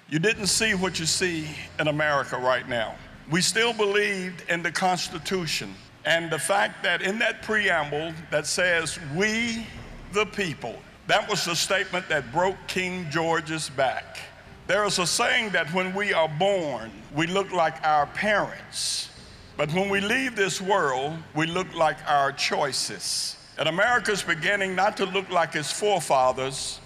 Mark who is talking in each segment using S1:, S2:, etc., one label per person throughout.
S1: You didn't see what you see in America right now. We still believed in the Constitution and the fact that in that preamble that says, "We the people," that was the statement that broke King George's back. There is a saying that when we are born, we look like our parents, but when we leave this world, we look like our choices. And America's beginning not to look like its forefathers,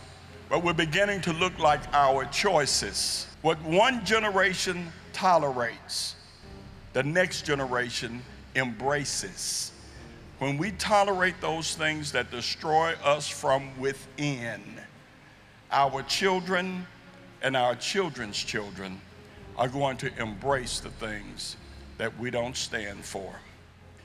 S1: but we're beginning to look like our choices. What one generation tolerates, the next generation embraces. When we tolerate those things that destroy us from within, our children and our children's children are going to embrace the things that we don't stand for.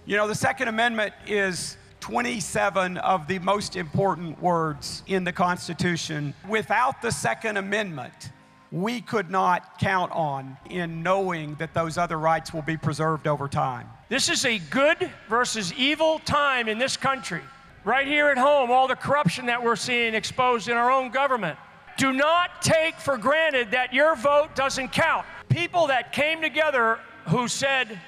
S2: You know, the Second Amendment is 27 of the most important words in the Constitution. Without the Second Amendment, we could not count on in knowing that those other rights will be preserved over time.
S3: This is a good versus evil time in this country. Right here at home, all the corruption that we're seeing exposed in our own government. Do not take for granted that your vote doesn't count. People that came together who said,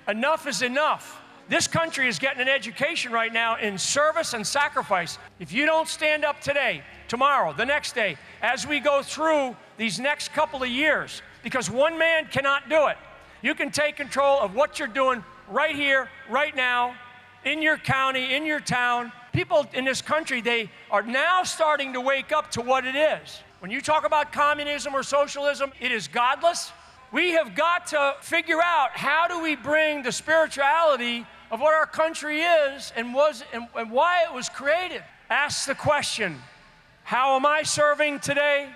S3: enough is enough. This country is getting an education right now in service and sacrifice. If you don't stand up today, tomorrow, the next day, as we go through these next couple of years, because one man cannot do it. You can take control of what you're doing right here, right now, in your county, in your town. People in this country, they are now starting to wake up to what it is. When you talk about communism or socialism, it is godless. We have got to figure out how do we bring the spirituality of what our country is and was and why it was created. Ask the question, how am I serving today?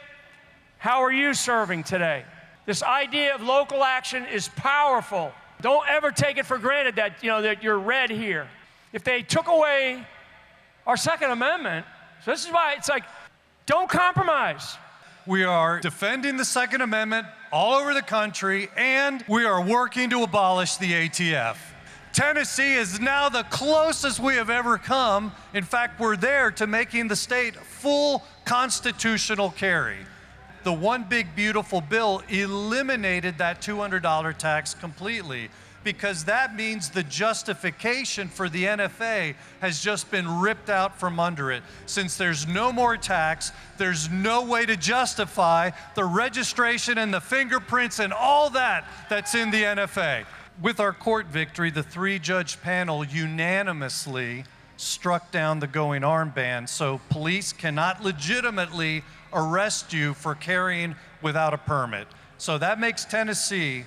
S3: How are you serving today? This idea of local action is powerful. Don't ever take it for granted that, that you're red here. If they took away our Second Amendment, so this is why it's like, don't compromise.
S4: We are defending the Second Amendment all over the country, and we are working to abolish the ATF. Tennessee is now the closest we have ever come. In fact, we're there to making the state full constitutional carry. The One Big Beautiful Bill eliminated that $200 tax completely, because that means the justification for the NFA has just been ripped out from under it. Since there's no more tax, there's no way to justify the registration and the fingerprints and all that's in the NFA. With our court victory, the 3-judge panel unanimously struck down the going arm ban, so police cannot legitimately arrest you for carrying without a permit. So that makes Tennessee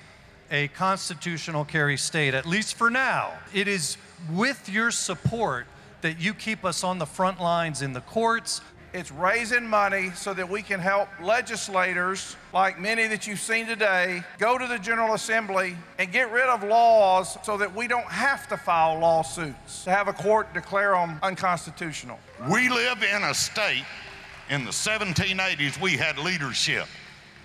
S4: a constitutional carry state, at least for now. It is with your support that you keep us on the front lines in the courts.
S5: It's raising money so that we can help legislators, like many that you've seen today, go to the General Assembly and get rid of laws so that we don't have to file lawsuits to have a court declare them unconstitutional.
S6: We live in a state, in the 1780s, we had leadership.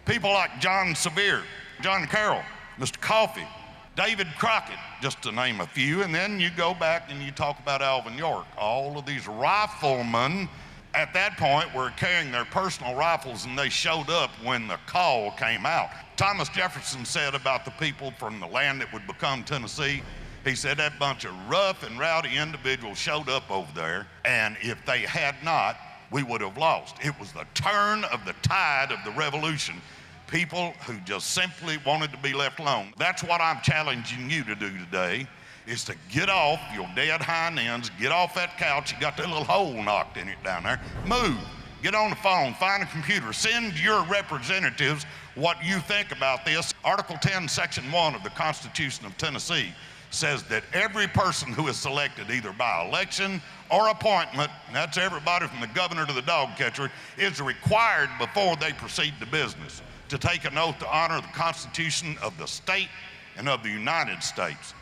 S6: People like John Sevier, John Carroll, Mr. Coffee, David Crockett, just to name a few, and then you go back and you talk about Alvin York. All of these riflemen at that point were carrying their personal rifles, and they showed up when the call came out. Thomas Jefferson said about the people from the land that would become Tennessee, he said that bunch of rough and rowdy individuals showed up over there, and if they had not, we would have lost. It was the turn of the tide of the revolution. People who just simply wanted to be left alone. That's what I'm challenging you to do today, is to get off your dead hind ends, get off that couch, you got that little hole knocked in it down there, move, get on the phone, find a computer, send your representatives what you think about this. Article 10, Section 1 of the Constitution of Tennessee says that every person who is selected either by election or appointment, and that's everybody from the governor to the dog catcher, is required before they proceed to business to take an oath to honor the Constitution of the state and of the United States.